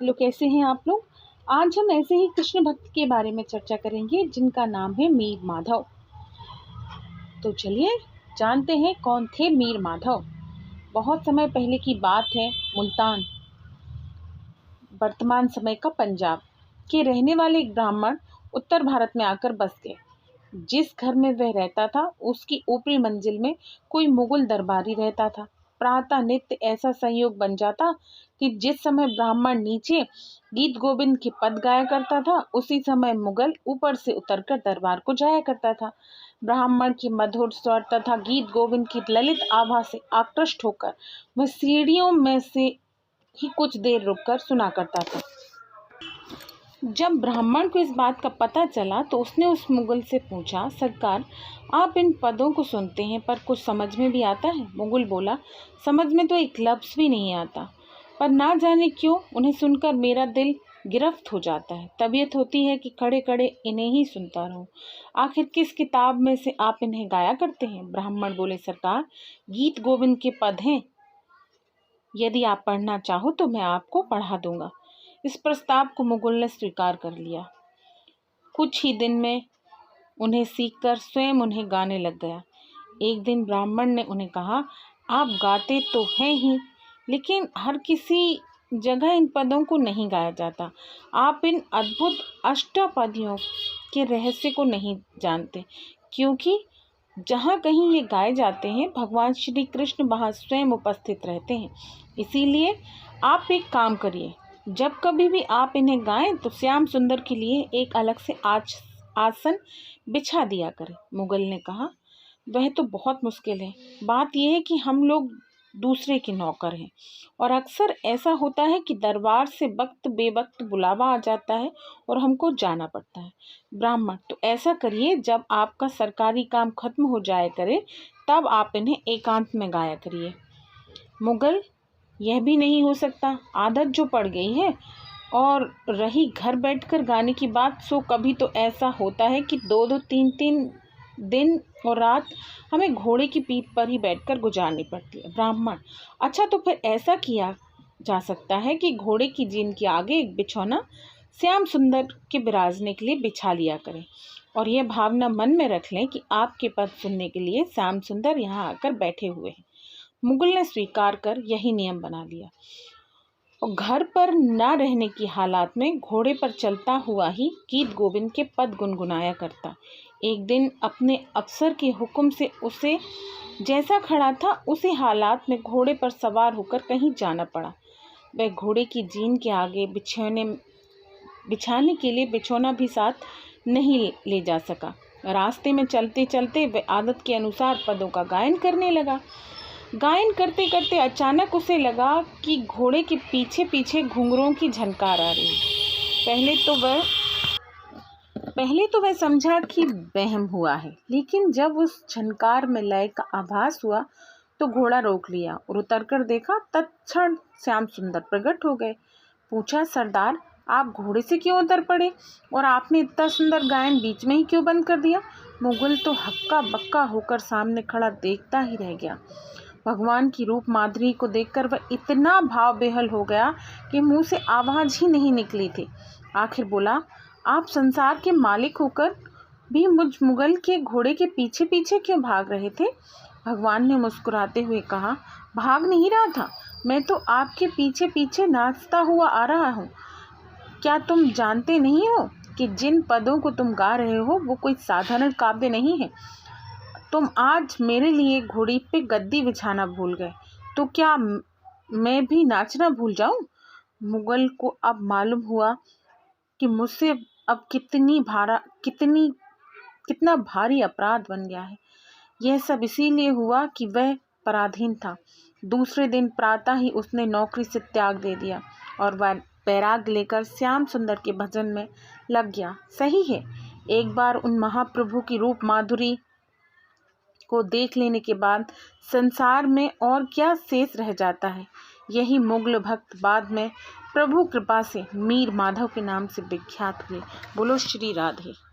Hello, कैसे हैं आप लोग। आज हम ऐसे ही कृष्ण भक्त के बारे में चर्चा करेंगे जिनका नाम है मीर माधव। तो चलिए जानते हैं कौन थे मीर माधव। बहुत समय पहले की बात है। मुल्तान, वर्तमान समय का पंजाब के रहने वाले एक ब्राह्मण उत्तर भारत में आकर बस गए। जिस घर में वह रहता था उसकी ऊपरी मंजिल में कोई मुगल दरबारी रहता था। प्रातः नित्य ऐसा संयोग बन जाता कि जिस समय ब्राह्मण नीचे गीत गोविंद के पद गाया करता था उसी समय मुगल ऊपर से उतरकर दरबार को जाया करता था। ब्राह्मण की मधुर स्वर तथा गीत गोविंद की ललित आभा से आकृष्ट होकर वह सीढ़ियों में से ही कुछ देर रुककर सुना करता था। जब ब्राह्मण को इस बात का पता चला तो उसने उस मुगल से पूछा, सरकार, आप इन पदों को सुनते हैं पर कुछ समझ में भी आता है? मुगल बोला, समझ में तो एक लफ्ज़ भी नहीं आता, पर ना जाने क्यों उन्हें सुनकर मेरा दिल गिरफ्त हो जाता है। तबीयत होती है कि खड़े खड़े इन्हें ही सुनता रहूं। आखिर किस किताब में से आप इन्हें गाया करते हैं? ब्राह्मण बोले, सरकार, गीत गोविंद के पद हैं। यदि आप पढ़ना चाहो तो मैं आपको पढ़ा दूंगा। इस प्रस्ताव को मुगल ने स्वीकार कर लिया। कुछ ही दिन में उन्हें सीखकर स्वयं उन्हें गाने लग गया। एक दिन ब्राह्मण ने उन्हें कहा, आप गाते तो हैं ही, लेकिन हर किसी जगह इन पदों को नहीं गाया जाता। आप इन अद्भुत अष्टपदियों के रहस्य को नहीं जानते, क्योंकि जहाँ कहीं ये गाए जाते हैं भगवान श्री कृष्ण वहाँ स्वयं उपस्थित रहते हैं। इसीलिए आप एक काम करिए, जब कभी भी आप इन्हें गाएं तो श्याम सुंदर के लिए एक अलग से आसन बिछा दिया करें। मुगल ने कहा, वह तो बहुत मुश्किल है। बात यह है कि हम लोग दूसरे के नौकर हैं और अक्सर ऐसा होता है कि दरबार से वक्त बेवक्त बुलावा आ जाता है और हमको जाना पड़ता है। ब्राह्मण, तो ऐसा करिए, जब आपका सरकारी काम खत्म हो जाया करे तब आप इन्हें एकांत में गाया करिए। मुगल, यह भी नहीं हो सकता, आदत जो पड़ गई है। और रही घर बैठकर गाने की बात, सो कभी तो ऐसा होता है कि 2-2, 3-3 दिन और रात हमें घोड़े की पीठ पर ही बैठकर गुजारनी पड़ती है। ब्राह्मण, अच्छा, तो फिर ऐसा किया जा सकता है कि घोड़े की जीन के आगे एक बिछौना श्याम सुंदर के बिराजने के लिए बिछा लिया करें और यह भावना मन में रख लें कि आपके पद सुनने के लिए श्याम सुंदर यहाँ आकर बैठे हुए हैं। मुगल ने स्वीकार कर यही नियम बना लिया और घर पर न रहने की हालात में घोड़े पर चलता हुआ ही गीत गोविंद के पद गुनगुनाया करता। एक दिन अपने अफसर के हुक्म से उसे जैसा खड़ा था उसी हालात में घोड़े पर सवार होकर कहीं जाना पड़ा। वह घोड़े की जीन के आगे बिछाने के लिए बिछौना भी साथ नहीं ले जा सका। रास्ते में चलते चलते वह आदत के अनुसार पदों का गायन करने लगा। गायन करते करते अचानक उसे लगा कि घोड़े के पीछे पीछे घुंघरूओं की झनकार आ रही है। पहले तो वह समझा कि वहम हुआ है, लेकिन जब उस झनकार में लय का आभास हुआ तो घोड़ा रोक लिया और उतरकर देखा, तत्क्षण श्याम सुंदर प्रकट हो गए। पूछा, सरदार, आप घोड़े से क्यों उतर पड़े और आपने इतना सुंदर गायन बीच में ही क्यों बंद कर दिया? मुगल तो हक्का बक्का होकर सामने खड़ा देखता ही रह गया। भगवान की रूप माधुरी को देखकर वह इतना भाव बेहल हो गया कि मुंह से आवाज ही नहीं निकली थी। आखिर बोला, आप संसार के मालिक होकर भी मुझ मुगल के घोड़े के पीछे पीछे क्यों भाग रहे थे? भगवान ने मुस्कुराते हुए कहा, भाग नहीं रहा था, मैं तो आपके पीछे पीछे नाचता हुआ आ रहा हूँ। क्या तुम जानते नहीं हो कि जिन पदों को तुम गा रहे हो वो कोई साधारण काव्य नहीं है? तुम आज मेरे लिए घोड़ी पे गद्दी बिछाना भूल गए, तो क्या मैं भी नाचना भूल जाऊं? मुगल को अब मालूम हुआ कि मुझसे अब कितना भारी अपराध बन गया है। यह सब इसीलिए हुआ कि वह पराधीन था। दूसरे दिन प्रातः ही उसने नौकरी से त्याग दे दिया और वह बैराग लेकर श्याम सुंदर के भजन में लग गया। सही है, एक बार उन महाप्रभु की रूप माधुरी को देख लेने के बाद संसार में और क्या शेष रह जाता है। यही मुगल भक्त बाद में प्रभु कृपा से मीर माधव के नाम से विख्यात हुए। बोलो श्री राधे।